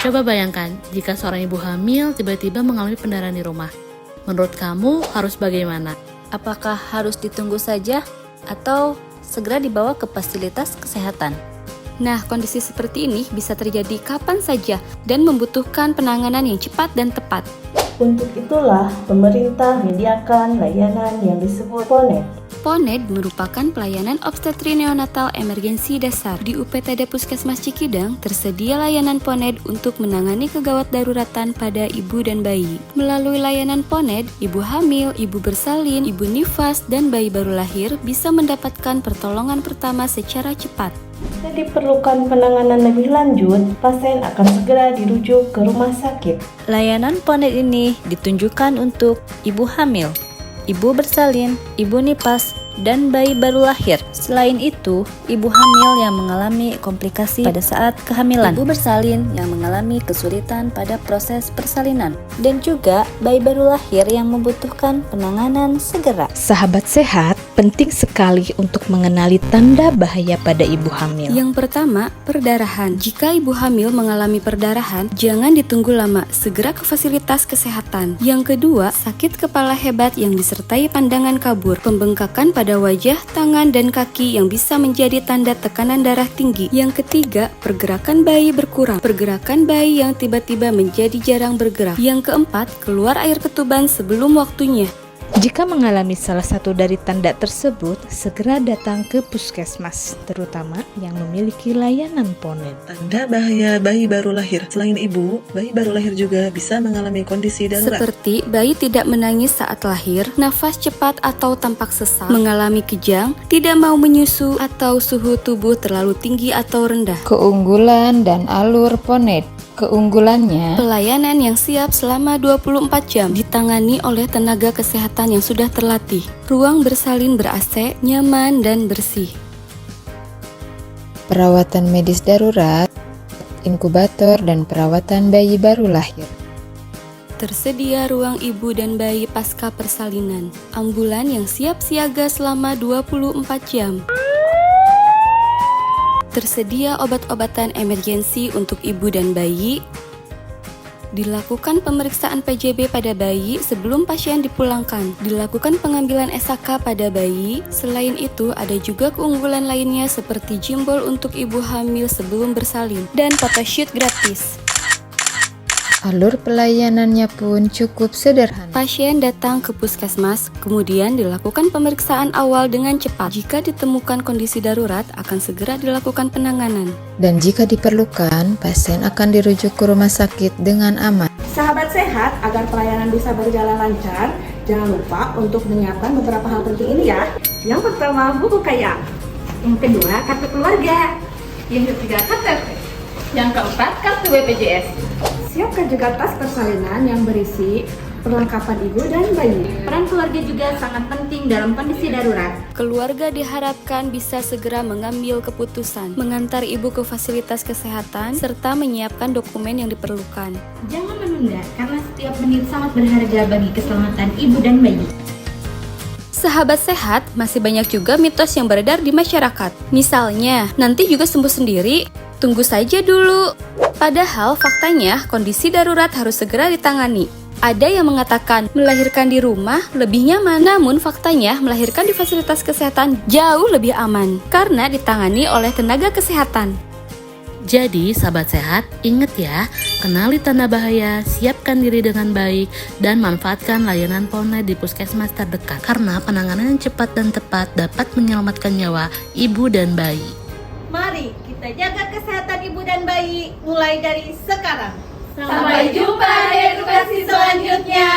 Coba bayangkan jika seorang ibu hamil tiba-tiba mengalami pendarahan di rumah. Menurut kamu harus bagaimana? Apakah harus ditunggu saja atau segera dibawa ke fasilitas kesehatan? Nah, kondisi seperti ini bisa terjadi kapan saja dan membutuhkan penanganan yang cepat dan tepat. Untuk itulah pemerintah menyediakan layanan yang disebut PONED. PONED merupakan pelayanan obstetri neonatal emergensi dasar. Di UPTD Puskesmas Cikidang, tersedia layanan PONED untuk menangani kegawat daruratan pada ibu dan bayi. Melalui layanan PONED, ibu hamil, ibu bersalin, ibu nifas, dan bayi baru lahir bisa mendapatkan pertolongan pertama secara cepat. Jika diperlukan penanganan lebih lanjut, pasien akan segera dirujuk ke rumah sakit. Layanan PONED ini ditunjukkan untuk ibu hamil, ibu bersalin, ibu nifas, dan bayi baru lahir. Selain itu, ibu hamil yang mengalami komplikasi pada saat kehamilan, ibu bersalin yang mengalami kesulitan pada proses persalinan, dan juga bayi baru lahir yang membutuhkan penanganan segera. Sahabat sehat, penting sekali untuk mengenali tanda bahaya pada ibu hamil. Yang pertama, perdarahan. Jika ibu hamil mengalami perdarahan, jangan ditunggu lama, segera ke fasilitas kesehatan. Yang kedua, sakit kepala hebat yang disertai pandangan kabur, pembengkakan pada wajah, tangan, dan kaki yang bisa menjadi tanda tekanan darah tinggi. Yang ketiga, pergerakan bayi berkurang, pergerakan bayi yang tiba-tiba menjadi jarang bergerak. Yang keempat, keluar air ketuban sebelum waktunya. Jika mengalami salah satu dari tanda tersebut, segera datang ke puskesmas, terutama yang memiliki layanan PONED. Tanda bahaya bayi baru lahir. Selain ibu, bayi baru lahir juga bisa mengalami kondisi darurat. Seperti bayi tidak menangis saat lahir, nafas cepat atau tampak sesak, mengalami kejang, tidak mau menyusu, atau suhu tubuh terlalu tinggi atau rendah. Keunggulan dan alur PONED. Keunggulannya, Pelayanan yang siap selama 24 jam, ditangani oleh tenaga kesehatan yang sudah terlatih. Ruang bersalin ber-AC, nyaman dan bersih. perawatan medis darurat, inkubator, dan perawatan bayi baru lahir. Tersedia ruang ibu dan bayi pasca persalinan. Ambulan yang siap siaga selama 24 jam. Tersedia obat-obatan emergensi untuk ibu dan bayi. Dilakukan pemeriksaan PJB pada bayi sebelum pasien dipulangkan. Dilakukan pengambilan SHK pada bayi. Selain itu, ada juga keunggulan lainnya seperti jimbol untuk ibu hamil sebelum bersalin dan photoshoot gratis. Alur pelayanannya pun cukup sederhana. Pasien datang ke puskesmas, kemudian dilakukan pemeriksaan awal dengan cepat. Jika ditemukan kondisi darurat, akan segera dilakukan penanganan. Dan jika diperlukan, pasien akan dirujuk ke rumah sakit dengan aman. Sahabat sehat, agar pelayanan bisa berjalan lancar, jangan lupa untuk menyiapkan beberapa hal penting ini ya. Yang pertama, buku KYA. Yang kedua, kartu keluarga. Yang ketiga, KTP. Yang keempat, kartu BPJS. Siapkan juga tas persalinan yang berisi perlengkapan ibu dan bayi. Peran keluarga juga sangat penting dalam kondisi darurat. Keluarga diharapkan bisa segera mengambil keputusan, mengantar ibu ke fasilitas kesehatan, serta menyiapkan dokumen yang diperlukan. Jangan menunda, karena setiap menit sangat berharga bagi keselamatan ibu dan bayi. Sahabat sehat, masih banyak juga mitos yang beredar di masyarakat. Misalnya, nanti juga sembuh sendiri, tunggu saja dulu. Padahal faktanya kondisi darurat harus segera ditangani. Ada yang mengatakan melahirkan di rumah lebih nyaman, namun faktanya melahirkan di fasilitas kesehatan jauh lebih aman karena ditangani oleh tenaga kesehatan. Jadi, sahabat sehat, ingat ya, kenali tanda bahaya, siapkan diri dengan baik, dan manfaatkan layanan PONED di puskesmas terdekat. Karena penanganan yang cepat dan tepat dapat menyelamatkan nyawa ibu dan bayi. Mari kita jaga kesehatan ibu dan bayi mulai dari sekarang. Sampai jumpa di edukasi selanjutnya.